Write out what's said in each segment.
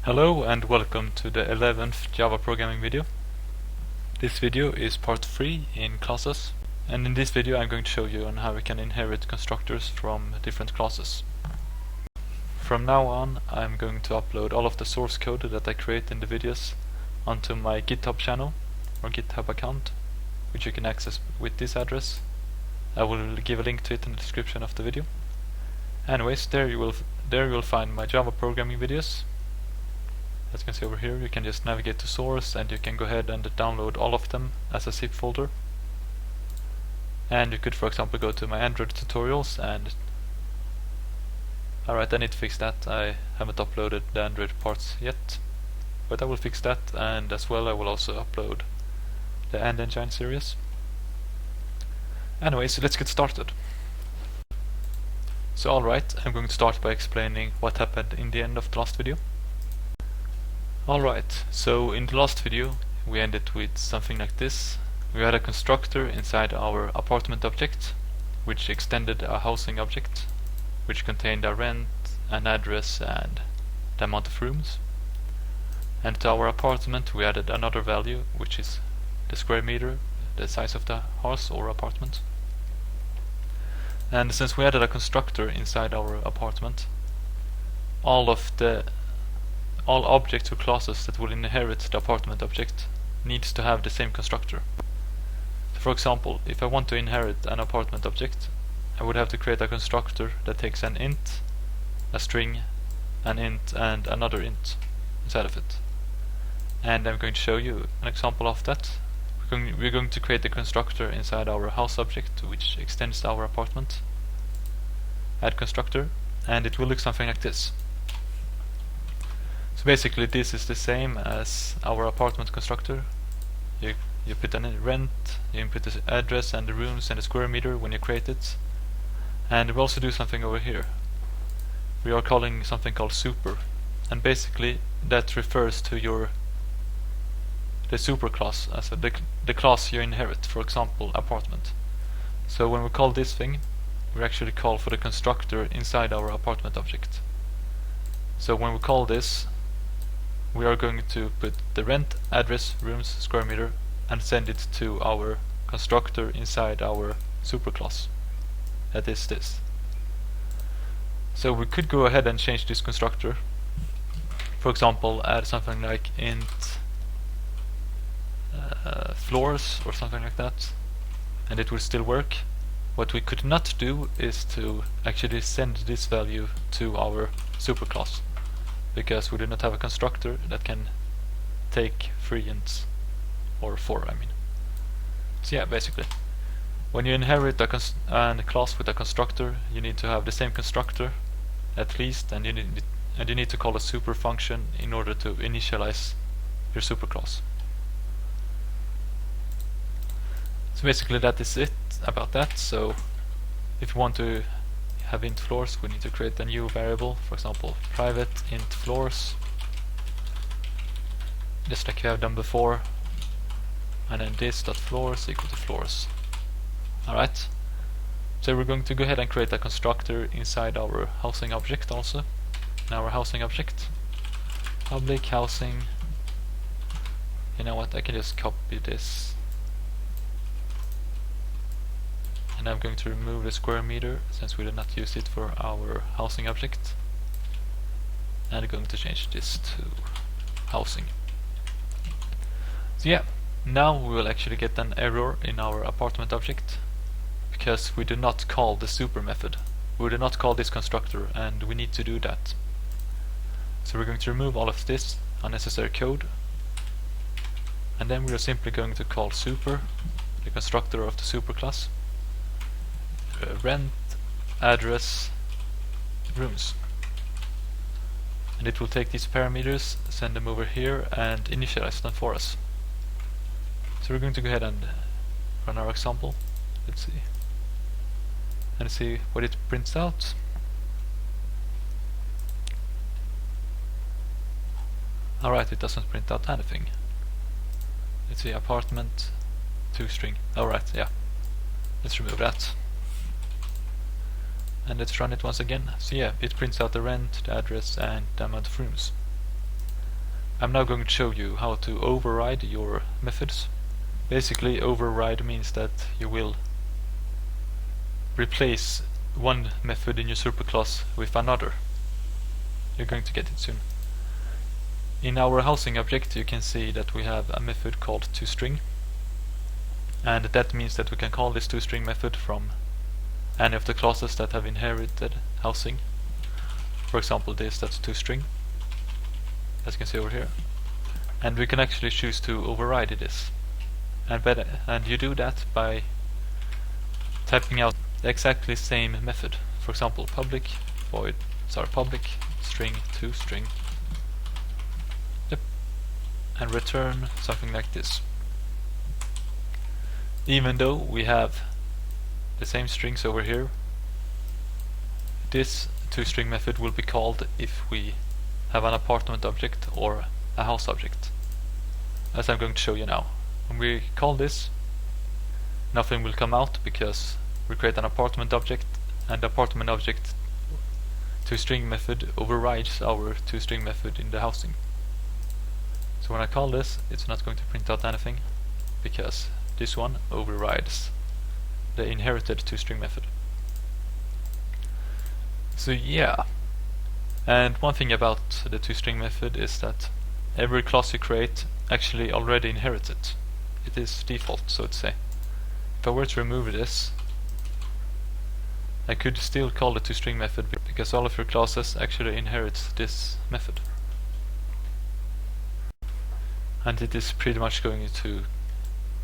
Hello and welcome to the 11th Java programming video. This video is part 3 in classes, and in this video I'm going to show you on how we can inherit constructors from different classes. From now on I'm going to upload all of the source code that I create in the videos onto my GitHub channel or GitHub account, which you can access with this address. I will give a link to it in the description of the video. Anyways, there you will find my Java programming videos. As you can see over here, you can just navigate to source and you can go ahead and download all of them as a zip folder. And you could, for example, go to my Android tutorials and... Alright, I need to fix that. I haven't uploaded the Android parts yet, but I will fix that, and as well I will also upload the AndEngine series. Anyway, so let's get started. So alright, I'm going to start by explaining what happened in the end of the last video. Alright, so in the last video we ended with something like this. We had a constructor inside our apartment object, which extended a housing object, which contained a rent, an address, and the amount of rooms. And to our apartment we added another value, which is the square meter, the size of the house or apartment. And since we added a constructor inside our apartment, all objects or classes that will inherit the apartment object needs to have the same constructor. So for example, if I want to inherit an apartment object, I would have to create a constructor that takes an int, a string, an int, and another int inside of it. And I'm going to show you an example of that. We're going to create a constructor inside our house object which extends our apartment. Add constructor, and it will look something like this. So basically this is the same as our apartment constructor. You put an rent, you input the address and the rooms and the square meter when you create it. And we also do something over here. We are calling something called super, and basically that refers to the super class, as the class you inherit, for example apartment. So when we call this thing, we actually call for the constructor inside our apartment object. So when we call this, we are going to put the rent, address, rooms, square meter, and send it to our constructor inside our superclass. That is this. So we could go ahead and change this constructor. For example, add something like int floors or something like that, and it will still work. What we could not do is to actually send this value to our superclass, because we do not have a constructor that can take 3 ints, or 4 I mean. So yeah, basically, when you inherit a class with a constructor, you need to have the same constructor at least, and you need to call a super function in order to initialize your superclass. So basically that is it about that. So if you want to have int floors, we need to create a new variable, for example private int floors, just like you have done before, and then this.floors equal to floors. Alright, so we're going to go ahead and create a constructor inside our housing object also. In our housing object, public housing, you know what, I can just copy this, and I'm going to remove the square meter since we did not use it for our housing object, and I'm going to change this to housing. So yeah, now we will actually get an error in our apartment object because we do not call the super method. We do not call this constructor, and we need to do that. So we're going to remove all of this unnecessary code, and then we are simply going to call super, the constructor of the superclass, rent, address, rooms, and it will take these parameters, send them over here, and initialize them for us. So we're going to go ahead and run our example. Let's see, and see what it prints out. Alright, it doesn't print out anything. Let's see, apartment toString. Alright, yeah, let's remove that. And let's run it once again. So yeah, it prints out the rent, the address, and the amount of rooms. I'm now going to show you how to override your methods. Basically, override means that you will replace one method in your superclass with another. You're going to get it soon. In our housing object you can see that we have a method called toString, and that means that we can call this toString method from any of the classes that have inherited housing. For example, that's toString, as you can see over here. And we can actually choose to override this. And you do that by typing out the exactly same method. For example, public string toString. Yep. And return something like this. Even though we have the same strings over here, this toString method will be called if we have an apartment object or a house object, as I'm going to show you now. When we call this, nothing will come out because we create an apartment object, and the apartment object toString method overrides our toString method in the housing. So when I call this, it's not going to print out anything because this one overrides the inherited toString method. So yeah, and one thing about the toString method is that every class you create actually already inherits it. It is default, so to say. If I were to remove this, I could still call the toString method because all of your classes actually inherit this method. And it is pretty much going to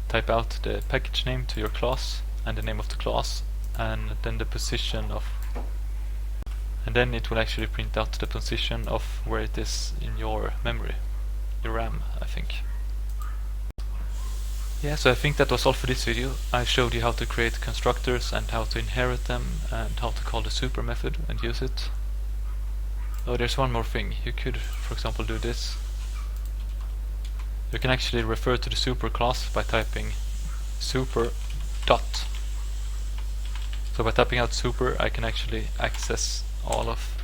type out the package name to your class and the name of the class, and then the position of, and then it will actually print out the position of where it is in your memory, your RAM, I think. Yeah, so I think that was all for this video. I showed you how to create constructors and how to inherit them and how to call the super method and use it. Oh, there's one more thing. You could, for example, do this. You can actually refer to the super class by typing super dot. So by typing out super, I can actually access all of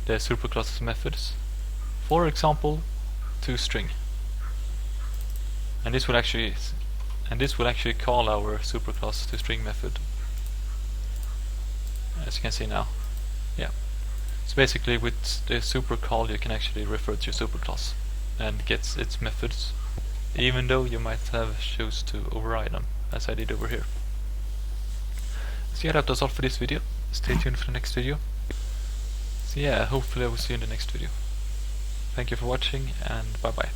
the superclass's methods. For example, toString. And this will actually call our superclass toString method, as you can see now. Yeah. So basically, with the super call, you can actually refer to your superclass and get its methods, even though you might have choose to override them, as I did over here. So yeah, that was all for this video. Stay tuned for the next video. So yeah, hopefully I will see you in the next video. Thank you for watching, and bye bye.